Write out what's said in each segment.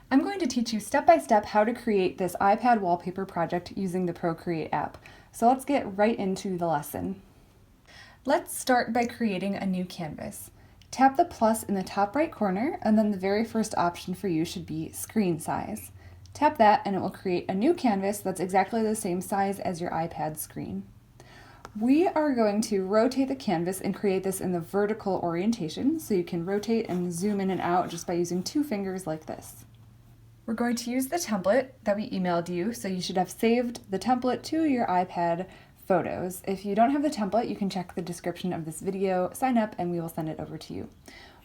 I'm going to teach you step by step how to create this iPad wallpaper project using the Procreate app. So let's get right into the lesson. Let's start by creating a new canvas. Tap the plus in the top right corner, and then the very first option for you should be screen size. Tap that and it will create a new canvas that's exactly the same size as your iPad screen. We are going to rotate the canvas and create this in the vertical orientation, so you can rotate and zoom in and out just by using two fingers like this. We're going to use the template that we emailed you, so you should have saved the template to your iPad photos. If you don't have the template, you can check the description of this video, sign up, and we will send it over to you.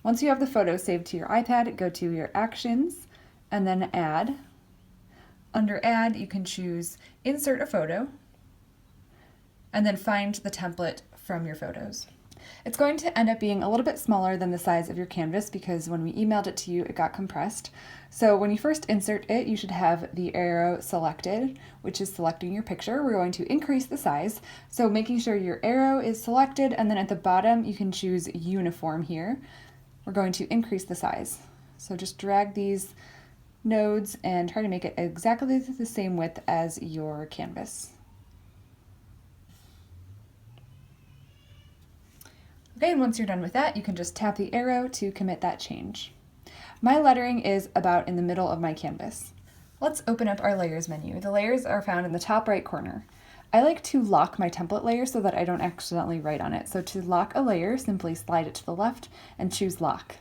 Once you have the photo saved to your iPad, go to your Actions, and then Add. Under Add, you can choose Insert a Photo, and then find the template from your photos. It's going to end up being a little bit smaller than the size of your canvas because when we emailed it to you, it got compressed. So when you first insert it, you should have the arrow selected, which is selecting your picture. We're going to increase the size. So making sure your arrow is selected, and then at the bottom, you can choose uniform here. We're going to increase the size. So just drag these nodes and try to make it exactly the same width as your canvas. Okay, and once you're done with that, you can just tap the arrow to commit that change. My lettering is about in the middle of my canvas. Let's open up our layers menu. The layers are found in the top right corner. I like to lock my template layer so that I don't accidentally write on it. So to lock a layer, simply slide it to the left and choose lock.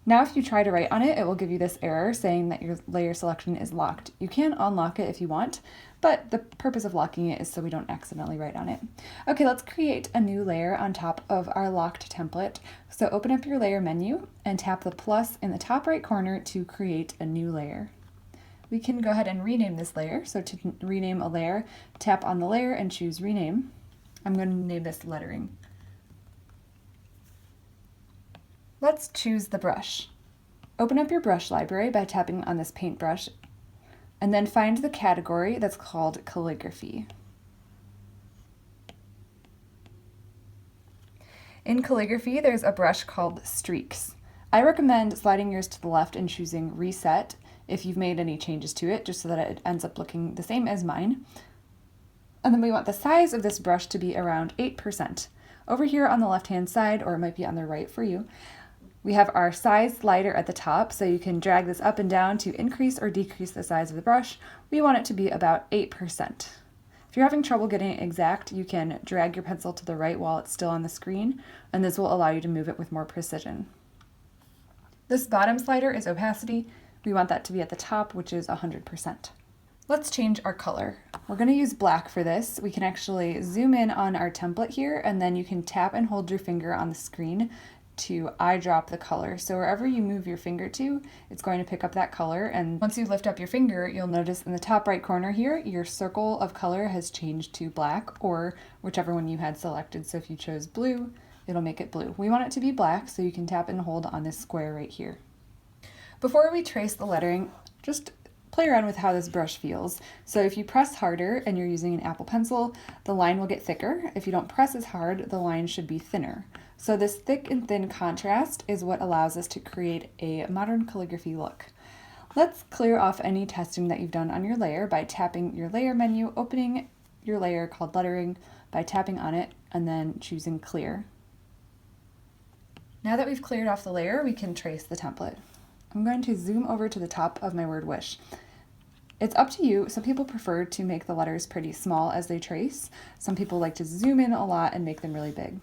Now if you try to write on it, it will give you this error saying that your layer selection is locked. You can unlock it if you want, but the purpose of locking it is so we don't accidentally write on it. Okay, let's create a new layer on top of our locked template. So open up your layer menu and tap the plus in the top right corner to create a new layer. We can go ahead and rename this layer. So to rename a layer, tap on the layer and choose rename. I'm going to name this lettering. Let's choose the brush. Open up your brush library by tapping on this paintbrush, and then find the category that's called Calligraphy. In Calligraphy, there's a brush called Streaks. I recommend sliding yours to the left and choosing Reset if you've made any changes to it, just so that it ends up looking the same as mine. And then we want the size of this brush to be around 8%. Over here on the left-hand side, or it might be on the right for you, we have our size slider at the top, so you can drag this up and down to increase or decrease the size of the brush. We want it to be about 8%. If you're having trouble getting it exact, you can drag your pencil to the right while it's still on the screen, and this will allow you to move it with more precision. This bottom slider is opacity. We want that to be at the top, which is 100%. Let's change our color. We're going to use black for this. We can actually zoom in on our template here, and then you can tap and hold your finger on the screen to eyedrop the color. So wherever you move your finger to, it's going to pick up that color. And once you lift up your finger, you'll notice in the top right corner here, your circle of color has changed to black, or whichever one you had selected. So if you chose blue, it'll make it blue. We want it to be black, so you can tap and hold on this square right here. Before we trace the lettering, just play around with how this brush feels. So if you press harder and you're using an Apple Pencil, the line will get thicker. If you don't press as hard, the line should be thinner. So this thick and thin contrast is what allows us to create a modern calligraphy look. Let's clear off any testing that you've done on your layer by tapping your layer menu, opening your layer called lettering by tapping on it, and then choosing clear. Now that we've cleared off the layer, we can trace the template. I'm going to zoom over to the top of my word wish. It's up to you. Some people prefer to make the letters pretty small as they trace. Some people like to zoom in a lot and make them really big.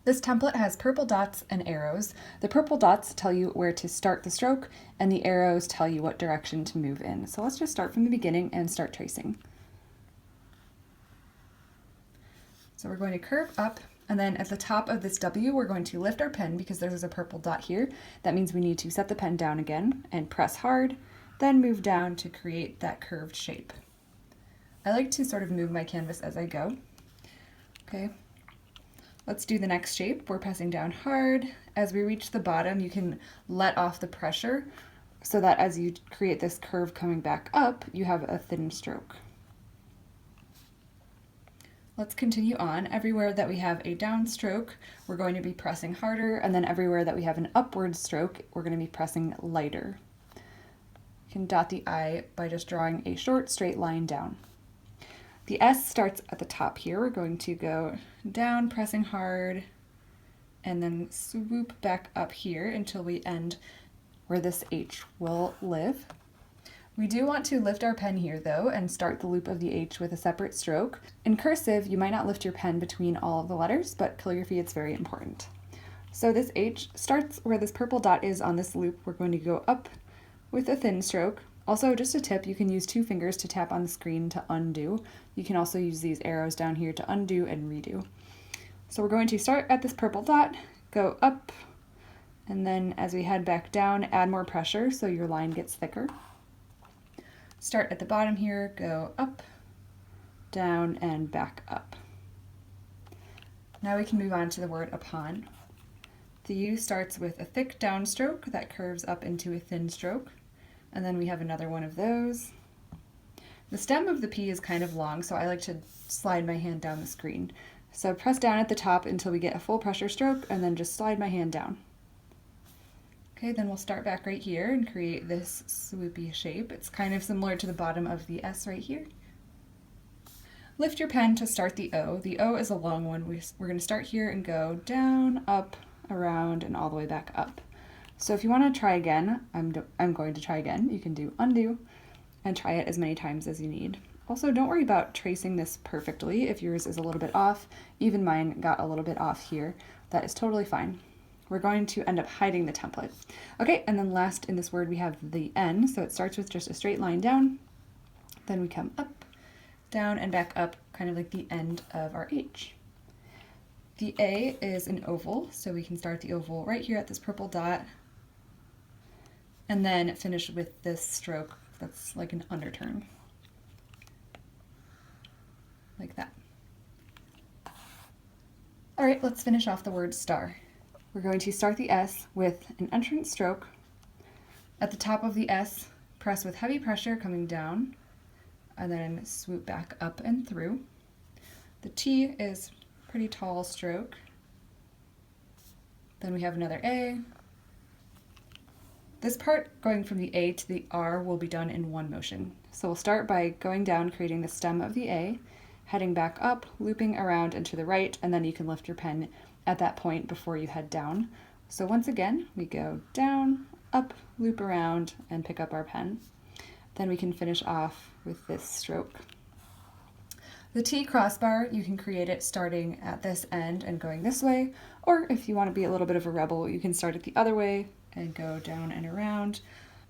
This template has purple dots and arrows. The purple dots tell you where to start the stroke, and the arrows tell you what direction to move in. So let's just start from the beginning and start tracing. So we're going to curve up, and then at the top of this W, we're going to lift our pen because there's a purple dot here. That means we need to set the pen down again and press hard, then move down to create that curved shape. I like to sort of move my canvas as I go. Okay. Let's do the next shape. We're pressing down hard. As we reach the bottom, you can let off the pressure so that as you create this curve coming back up, you have a thin stroke. Let's continue on. Everywhere that we have a down stroke, we're going to be pressing harder, and then everywhere that we have an upward stroke, we're going to be pressing lighter. can dot the I by just drawing a short straight line down. The S starts at the top here. We're going to go down, pressing hard, and then swoop back up here until we end where this H will live. We do want to lift our pen here though and start the loop of the H with a separate stroke. In cursive, you might not lift your pen between all of the letters, but calligraphy, it's very important. So this H starts where this purple dot is on this loop. We're going to go up with a thin stroke. Also, just a tip, you can use 2 fingers to tap on the screen to undo. You can also use these arrows down here to undo and redo. So we're going to start at this purple dot, go up, and then as we head back down, add more pressure so your line gets thicker. Start at the bottom here, go up, down, and back up. Now we can move on to the word upon. The U starts with a thick downstroke that curves up into a thin stroke, and then we have another one of those. The stem of the P is kind of long, so I like to slide my hand down the screen. So press down at the top until we get a full pressure stroke, and then just slide my hand down. Okay, then we'll start back right here and create this swoopy shape. It's kind of similar to the bottom of the S right here. Lift your pen to start the O. The O is a long one. We're going to start here and go down, up, around, and all the way back up. So if you want to try again, I'm going to try again. You can do undo and try it as many times as you need. Also, don't worry about tracing this perfectly. If yours is a little bit off, even mine got a little bit off here, that is totally fine. We're going to end up hiding the template. Okay, and then last in this word we have the N, so it starts with just a straight line down, then we come up, down, and back up, kind of like the end of our H. The A is an oval, so we can start the oval right here at this purple dot, and then finish with this stroke that's like an underturn. Like that. All right, let's finish off the word star. We're going to start the S with an entrance stroke. At the top of the S, press with heavy pressure coming down, and then swoop back up and through. The T is a pretty tall stroke. Then we have another A. This part going from the A to the R will be done in one motion. So we'll start by going down, creating the stem of the A, heading back up, looping around and to the right, and then you can lift your pen at that point before you head down. So once again, we go down, up, loop around, and pick up our pen. Then we can finish off with this stroke. The T crossbar, you can create it starting at this end and going this way, or if you want to be a little bit of a rebel, you can start it the other way and go down and around.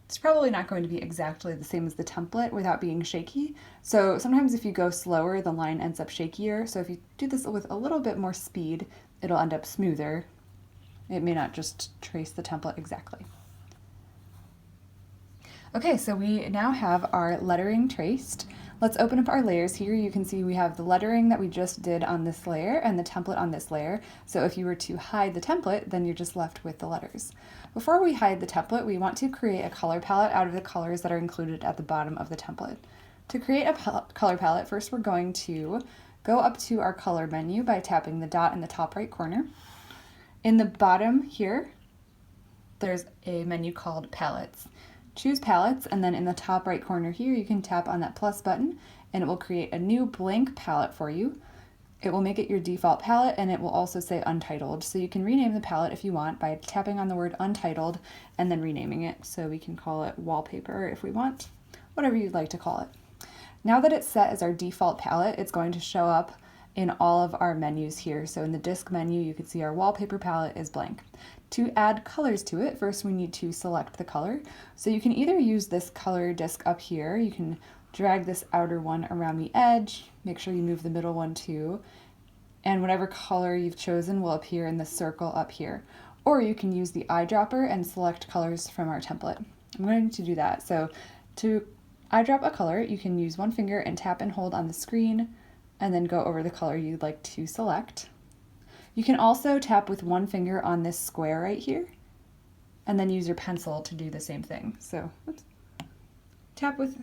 It's probably not going to be exactly the same as the template without being shaky. So sometimes if you go slower, the line ends up shakier. So if you do this with a little bit more speed, it'll end up smoother. It may not just trace the template exactly. Okay, so we now have our lettering traced. Let's open up our layers here. You can see we have the lettering that we just did on this layer and the template on this layer. So if you were to hide the template, then you're just left with the letters. Before we hide the template, we want to create a color palette out of the colors that are included at the bottom of the template. To create a color palette, first we're going to go up to our color menu by tapping the dot in the top right corner. In the bottom here, there's a menu called Palettes. Choose Palettes, and then in the top right corner here, you can tap on that plus button, and it will create a new blank palette for you. It will make it your default palette, and it will also say Untitled. So you can rename the palette if you want by tapping on the word Untitled and then renaming it. So we can call it Wallpaper if we want, whatever you'd like to call it. Now that it's set as our default palette, it's going to show up in all of our menus here. So in the disk menu, you can see our Wallpaper palette is blank. To add colors to it, first we need to select the color. So you can either use this color disc up here, you can drag this outer one around the edge, make sure you move the middle one too, and whatever color you've chosen will appear in the circle up here. Or you can use the eyedropper and select colors from our template. I'm going to do that. So to eyedrop a color, you can use one finger and tap and hold on the screen, and then go over the color you'd like to select. You can also tap with one finger on this square right here, and then use your pencil to do the same thing. So tap with,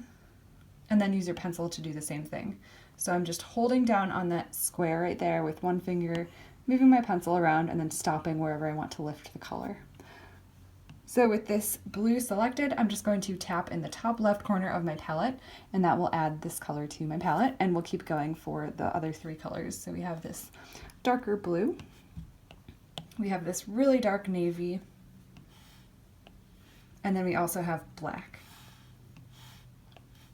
and then use your pencil to do the same thing. So I'm just holding down on that square right there with one finger, moving my pencil around, and then stopping wherever I want to lift the color. So with this blue selected, I'm just going to tap in the top left corner of my palette, and that will add this color to my palette, and we'll keep going for the other three colors. So we have this darker blue, we have this really dark navy, and then we also have black.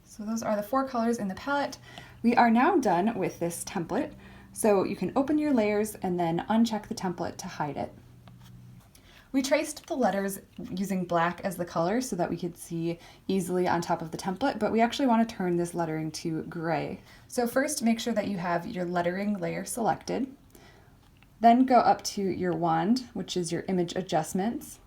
So those are the four colors in the palette. We are now done with this template. So you can open your layers and then uncheck the template to hide it. We traced the letters using black as the color so that we could see easily on top of the template, but we actually want to turn this lettering to gray. So first, make sure that you have your lettering layer selected. Then go up to your wand, which is your image adjustments,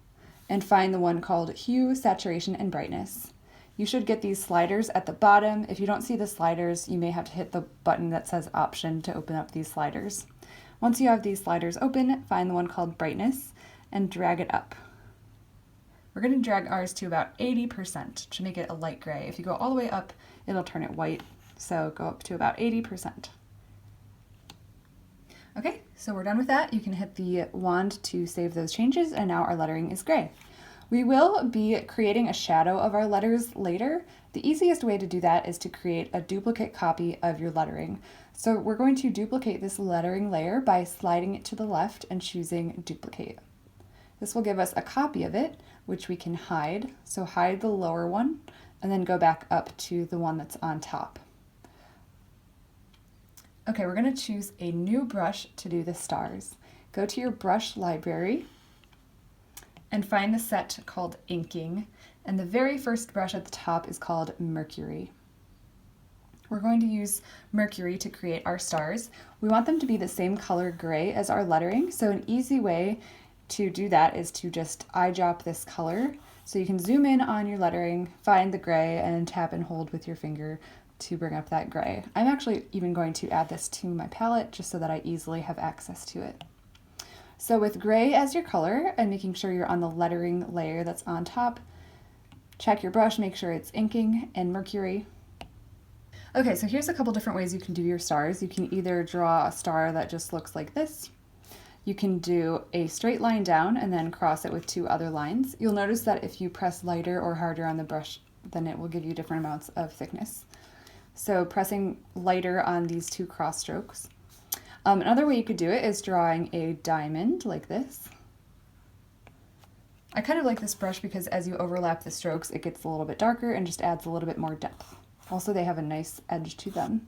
and find the one called Hue, Saturation, and Brightness. You should get these sliders at the bottom. If you don't see the sliders, you may have to hit the button that says Option to open up these sliders. Once you have these sliders open, find the one called Brightness and drag it up. We're going to drag ours to about 80% to make it a light gray. If you go all the way up, it'll turn it white. So go up to about 80%. Okay, so we're done with that. You can hit the wand to save those changes, and now our lettering is gray. We will be creating a shadow of our letters later. The easiest way to do that is to create a duplicate copy of your lettering. So we're going to duplicate this lettering layer by sliding it to the left and choosing Duplicate. This will give us a copy of it, which we can hide. So hide the lower one and then go back up to the one that's on top. Okay, we're going to choose a new brush to do the stars. Go to your brush library and find the set called Inking, and the very first brush at the top is called Mercury. We're going to use Mercury to create our stars. We want them to be the same color gray as our lettering, so an easy way to do that is to just eyedrop this color. So you can zoom in on your lettering, find the gray, and tap and hold with your finger to bring up that gray. I'm actually even going to add this to my palette just so that I easily have access to it. So with gray as your color and making sure you're on the lettering layer that's on top, check your brush, make sure it's Inking and Mercury. Okay, so here's a couple different ways you can do your stars. You can either draw a star that just looks like this. You can do a straight line down and then cross it with two other lines. You'll notice that if you press lighter or harder on the brush, then it will give you different amounts of thickness. So pressing lighter on these two cross strokes. Another way you could do it is drawing a diamond like this. I kind of like this brush because as you overlap the strokes, it gets a little bit darker and just adds a little bit more depth. Also, they have a nice edge to them.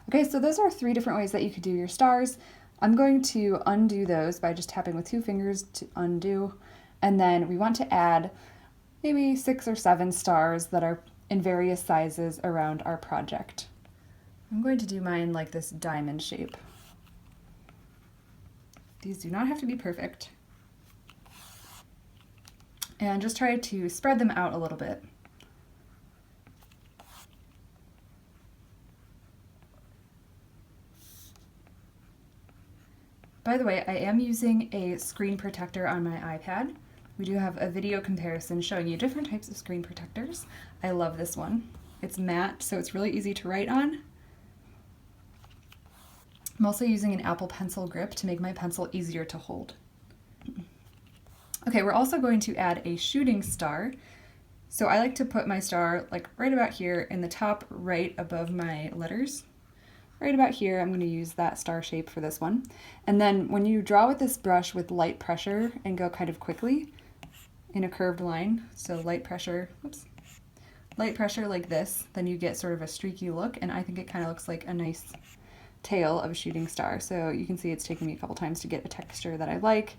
Okay, so those are three different ways that you could do your stars. I'm going to undo those by just tapping with two fingers to undo. And then we want to add maybe 6 or 7 stars that are in various sizes around our project. I'm going to do mine like this diamond shape. These do not have to be perfect. And just try to spread them out a little bit. By the way, I am using a screen protector on my iPad. We do have a video comparison showing you different types of screen protectors. I love this one. It's matte, so it's really easy to write on. I'm also using an Apple Pencil grip to make my pencil easier to hold. Okay, we're also going to add a shooting star. So I like to put my star like right about here in the top right above my letters. Right about here, I'm going to use that star shape for this one. And then when you draw with this brush with light pressure and go kind of quickly in a curved line, so light pressure like this, then you get sort of a streaky look, and I think it kind of looks like a nice tail of a shooting star. So you can see it's taken me a couple times to get a texture that I like.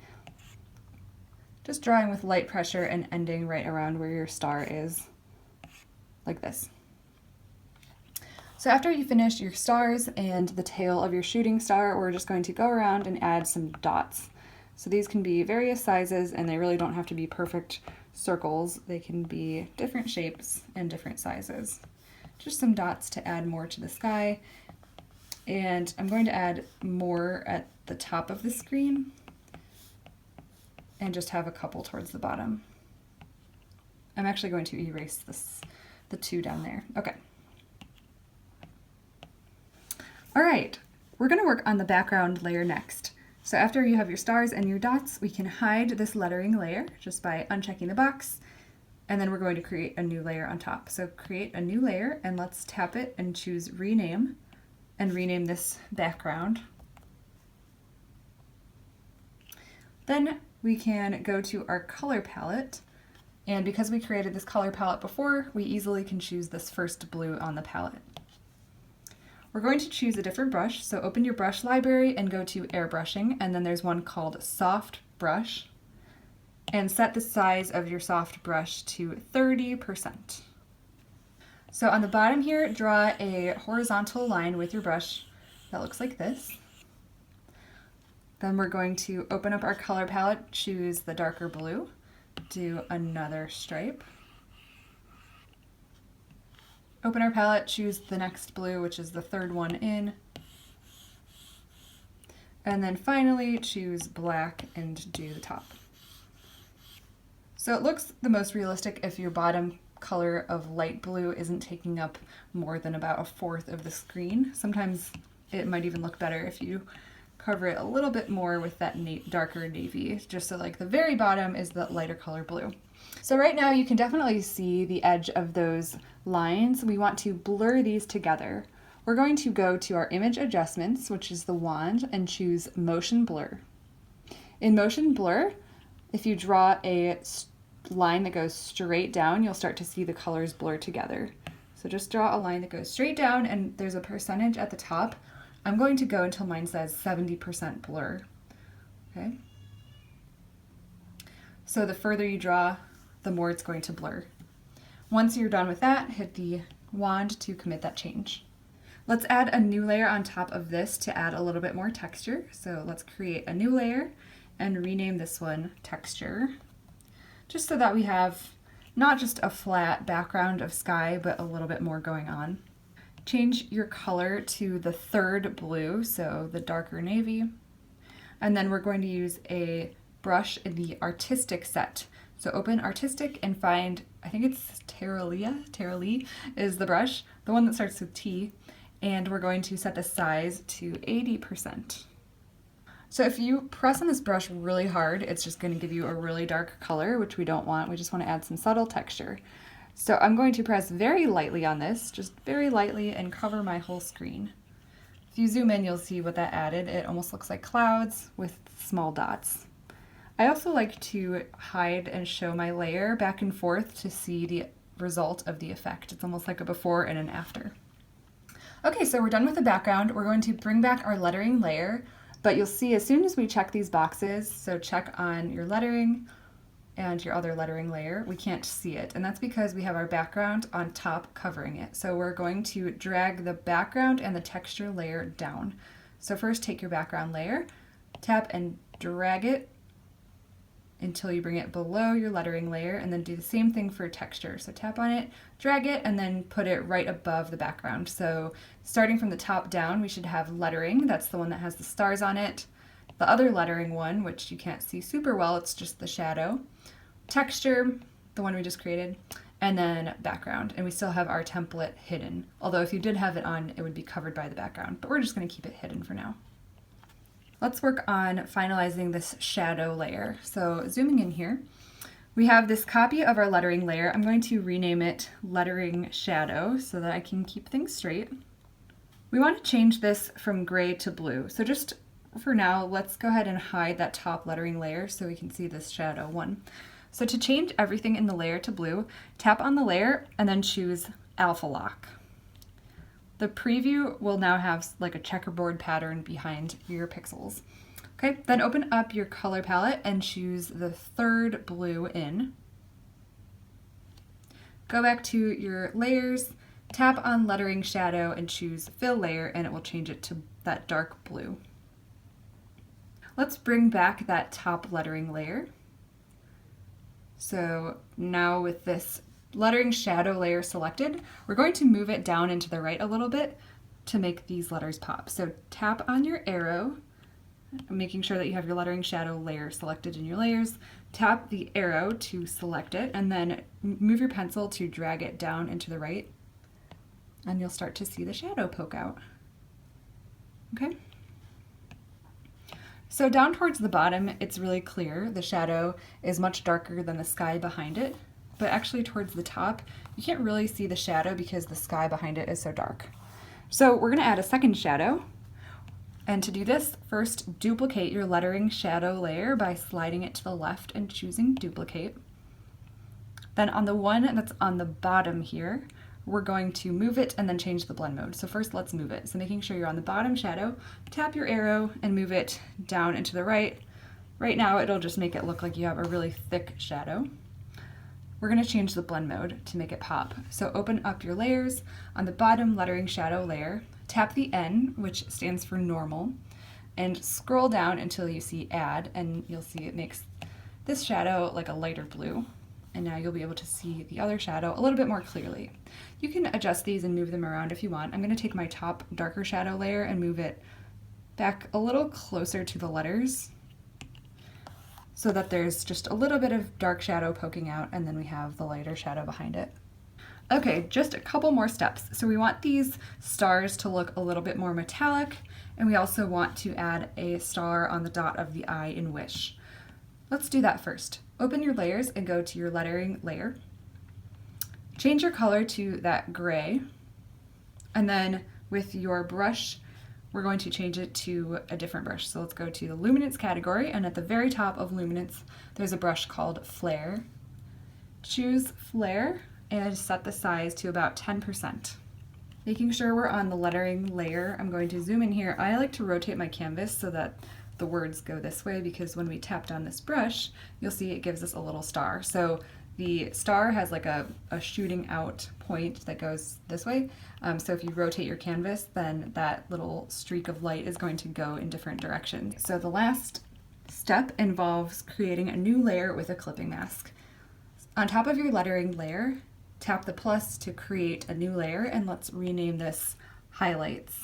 Just drawing with light pressure and ending right around where your star is, like this. So after you finish your stars and the tail of your shooting star, we're just going to go around and add some dots. So these can be various sizes, and they really don't have to be perfect circles. They can be different shapes and different sizes. Just some dots to add more to the sky. And I'm going to add more at the top of the screen and just have a couple towards the bottom. I'm actually going to erase the 2 down there. Okay. All right, we're going to work on the background layer next. So after you have your stars and your dots, we can hide this lettering layer just by unchecking the box, and then we're going to create a new layer on top. So create a new layer, and let's tap it and choose rename, and rename this background. Then we can go to our color palette, and because we created this color palette before, we easily can choose this first blue on the palette. We're going to choose a different brush, so open your brush library and go to airbrushing, and then there's one called soft brush, and set the size of your soft brush to 30%. So on the bottom here, draw a horizontal line with your brush that looks like this. Then we're going to open up our color palette, choose the darker blue, do another stripe. Open our palette, choose the next blue, which is the third one in. And then finally choose black and do the top. So it looks the most realistic if your bottom color of light blue isn't taking up more than about 1/4 of the screen. Sometimes it might even look better if you cover it a little bit more with that darker navy, just so like the very bottom is the lighter color blue. So right now you can definitely see the edge of those lines. We want to blur these together. We're going to go to our image adjustments, which is the wand, and choose motion blur. In motion blur, if you draw a line that goes straight down, you'll start to see the colors blur together. So just draw a line that goes straight down, and there's a percentage at the top. I'm going to go until mine says 70% blur. Okay. So the further you draw, the more it's going to blur. Once you're done with that, hit the wand to commit that change. Let's add a new layer on top of this to add a little bit more texture. So let's create a new layer and rename this one texture, just so that we have not just a flat background of sky, but a little bit more going on. Change your color to the third blue, so the darker navy. And then we're going to use a brush in the artistic set. So open artistic and find, I think it's Terralee is the brush, the one that starts with T, and we're going to set the size to 80%. So if you press on this brush really hard, it's just going to give you a really dark color, which we don't want. We just want to add some subtle texture. So I'm going to press very lightly on this, just very lightly, and cover my whole screen. If you zoom in, you'll see what that added. It almost looks like clouds with small dots. I also like to hide and show my layer back and forth to see the result of the effect. It's almost like a before and an after. Okay, so we're done with the background. We're going to bring back our lettering layer, but you'll see as soon as we check these boxes, so check on your lettering and your other lettering layer, we can't see it. And that's because we have our background on top covering it. So we're going to drag the background and the texture layer down. So first take your background layer, tap and drag it until you bring it below your lettering layer, and then do the same thing for texture. So tap on it, drag it, and then put it right above the background. So starting from the top down, we should have lettering. That's the one that has the stars on it. The other lettering one, which you can't see super well, it's just the shadow. Texture, the one we just created, and then background. And we still have our template hidden. Although if you did have it on, it would be covered by the background, but we're just going to keep it hidden for now. Let's work on finalizing this shadow layer. So zooming in here, we have this copy of our lettering layer. I'm going to rename it Lettering Shadow so that I can keep things straight. We want to change this from gray to blue. So just for now, let's go ahead and hide that top lettering layer so we can see this shadow one. So to change everything in the layer to blue, tap on the layer and then choose Alpha Lock. The preview will now have like a checkerboard pattern behind your pixels. Okay, then open up your color palette and choose the third blue in. Go back to your layers, tap on lettering shadow and choose fill layer, and it will change it to that dark blue. Let's bring back that top lettering layer. So now with this lettering shadow layer selected, we're going to move it down and to the right a little bit to make these letters pop. So tap on your arrow, making sure that you have your lettering shadow layer selected in your layers. Tap the arrow to select it, and then move your pencil to drag it down and to the right, and you'll start to see the shadow poke out. Okay? So down towards the bottom, it's really clear. The shadow is much darker than the sky behind it, but actually towards the top, you can't really see the shadow because the sky behind it is so dark. So we're gonna add a second shadow. And to do this, first duplicate your lettering shadow layer by sliding it to the left and choosing duplicate. Then on the one that's on the bottom here, we're going to move it and then change the blend mode. So first let's move it. So making sure you're on the bottom shadow, tap your arrow and move it down and to the right. Right now it'll just make it look like you have a really thick shadow. We're going to change the blend mode to make it pop. So open up your layers. On the bottom lettering shadow layer, tap the N, which stands for normal, and scroll down until you see add, and you'll see it makes this shadow like a lighter blue. And now you'll be able to see the other shadow a little bit more clearly. You can adjust these and move them around if you want. I'm going to take my top darker shadow layer and move it back a little closer to the letters so that there's just a little bit of dark shadow poking out, and then we have the lighter shadow behind it. Okay, just a couple more steps. So we want these stars to look a little bit more metallic, and we also want to add a star on the dot of the I in Wish. Let's do that first. Open your layers and go to your lettering layer. Change your color to that gray, and then with your brush, we're going to change it to a different brush. So let's go to the luminance category, and at the very top of luminance, there's a brush called Flare. Choose Flare and set the size to about 10%. Making sure we're on the lettering layer, I'm going to zoom in here. I like to rotate my canvas so that the words go this way, because when we tap down this brush, you'll see it gives us a little star. So the star has like a shooting out point that goes this way. So if you rotate your canvas, then that little streak of light is going to go in different directions. So the last step involves creating a new layer with a clipping mask. On top of your lettering layer, tap the plus to create a new layer, and let's rename this Highlights.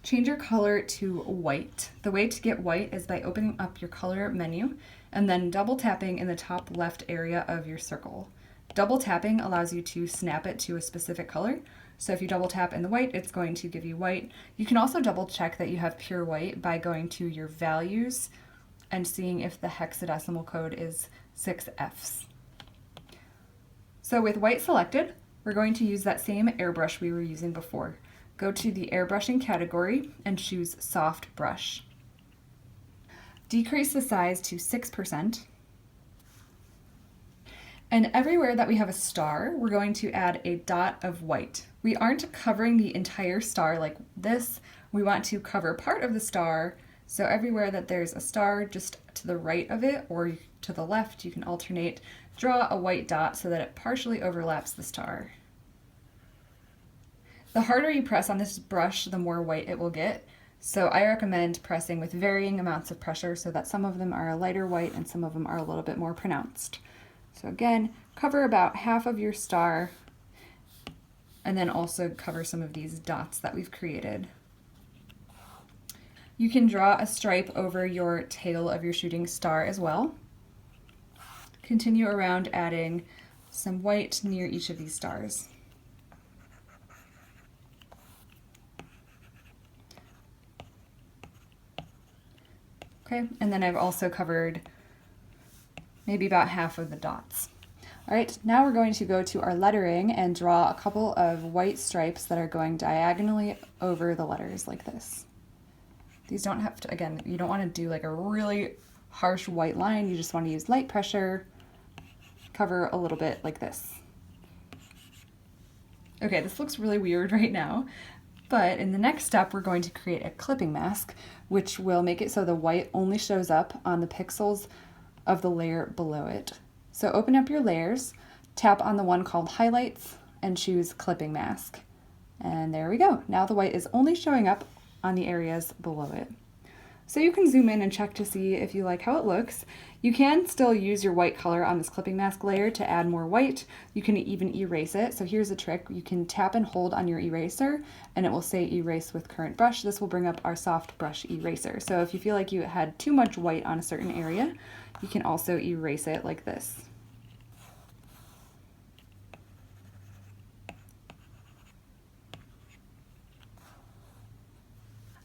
Change your color to white. The way to get white is by opening up your color menu and then double tapping in the top left area of your circle. Double tapping allows you to snap it to a specific color. So if you double tap in the white, it's going to give you white. You can also double check that you have pure white by going to your values and seeing if the hexadecimal code is 6Fs. So with white selected, we're going to use that same airbrush we were using before. Go to the airbrushing category and choose soft brush. Decrease the size to 6%. And everywhere that we have a star, we're going to add a dot of white. We aren't covering the entire star like this. We want to cover part of the star. So everywhere that there's a star, just to the right of it or to the left, you can alternate. Draw a white dot so that it partially overlaps the star. The harder you press on this brush, the more white it will get. So I recommend pressing with varying amounts of pressure so that some of them are a lighter white and some of them are a little bit more pronounced. So again, cover about half of your star and then also cover some of these dots that we've created. You can draw a stripe over your tail of your shooting star as well. Continue around adding some white near each of these stars. Okay, and then I've also covered maybe about half of the dots. All right, now we're going to go to our lettering and draw a couple of white stripes that are going diagonally over the letters like this. These don't have to, again, you don't want to do like a really harsh white line. You just want to use light pressure, cover a little bit like this. Okay, this looks really weird right now, but in the next step, we're going to create a clipping mask, which will make it so the white only shows up on the pixels of the layer below it. So open up your layers, tap on the one called Highlights, and choose Clipping Mask. And there we go. Now the white is only showing up on the areas below it. So you can zoom in and check to see if you like how it looks. You can still use your white color on this clipping mask layer to add more white. You can even erase it. So here's a trick. You can tap and hold on your eraser and it will say erase with current brush. This will bring up our soft brush eraser. So if you feel like you had too much white on a certain area, you can also erase it like this.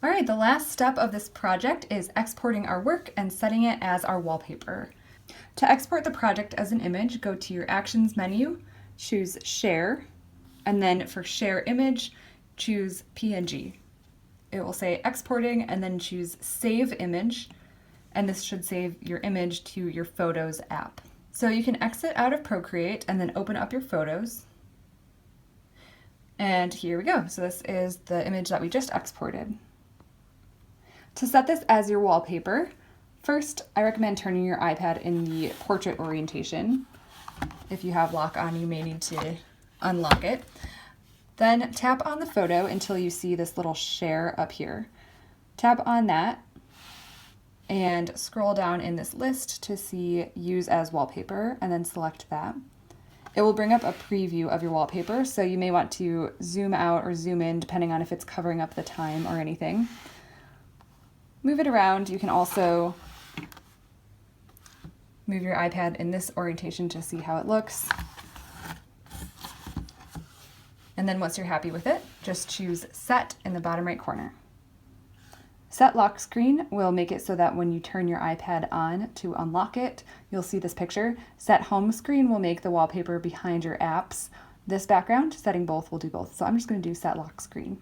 All right, the last step of this project is exporting our work and setting it as our wallpaper. To export the project as an image, go to your Actions menu, choose Share, and then for Share Image, choose PNG. It will say Exporting, and then choose Save Image, and this should save your image to your Photos app. So you can exit out of Procreate and then open up your Photos. And here we go. So this is the image that we just exported. To set this as your wallpaper, first I recommend turning your iPad in the portrait orientation. If you have lock on, you may need to unlock it. Then tap on the photo until you see this little share up here. Tap on that and scroll down in this list to see Use as Wallpaper, and then select that. It will bring up a preview of your wallpaper, so you may want to zoom out or zoom in depending on if it's covering up the time or anything. Move it around. You can also move your iPad in this orientation to see how it looks. And then once you're happy with it, just choose Set in the bottom right corner. Set Lock Screen will make it so that when you turn your iPad on to unlock it, you'll see this picture. Set Home Screen will make the wallpaper behind your apps this background. Setting both will do both. So I'm just going to do Set Lock Screen.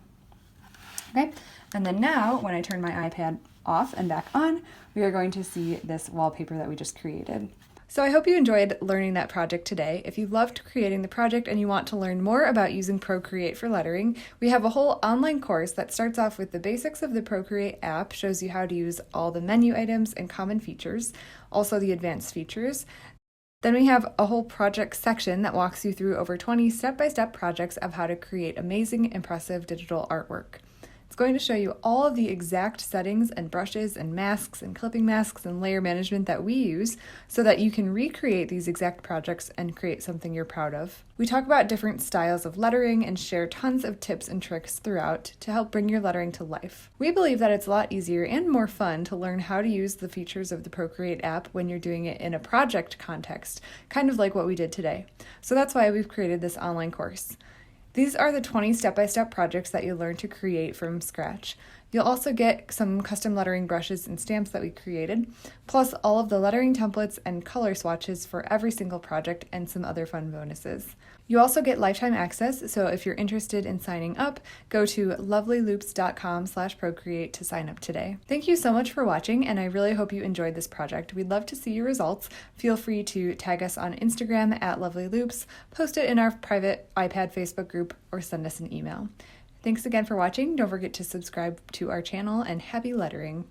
Okay, and then now when I turn my iPad off and back on, we are going to see this wallpaper that we just created. So I hope you enjoyed learning that project today. If you loved creating the project and you want to learn more about using Procreate for lettering, we have a whole online course that starts off with the basics of the Procreate app, shows you how to use all the menu items and common features, also the advanced features. Then we have a whole project section that walks you through over 20 step-by-step projects of how to create amazing, impressive digital artwork. It's going to show you all of the exact settings and brushes and masks and clipping masks and layer management that we use so that you can recreate these exact projects and create something you're proud of. We talk about different styles of lettering and share tons of tips and tricks throughout to help bring your lettering to life. We believe that it's a lot easier and more fun to learn how to use the features of the Procreate app when you're doing it in a project context, kind of like what we did today. So that's why we've created this online course. These are the 20 step-by-step projects that you'll learn to create from scratch. You'll also get some custom lettering brushes and stamps that we created, plus all of the lettering templates and color swatches for every single project and some other fun bonuses. You also get lifetime access, so if you're interested in signing up, go to lovelyloops.com/procreate to sign up today. Thank you so much for watching, and I really hope you enjoyed this project. We'd love to see your results. Feel free to tag us on Instagram at lovelyloops, post it in our private iPad Facebook group, or send us an email. Thanks again for watching. Don't forget to subscribe to our channel, and happy lettering!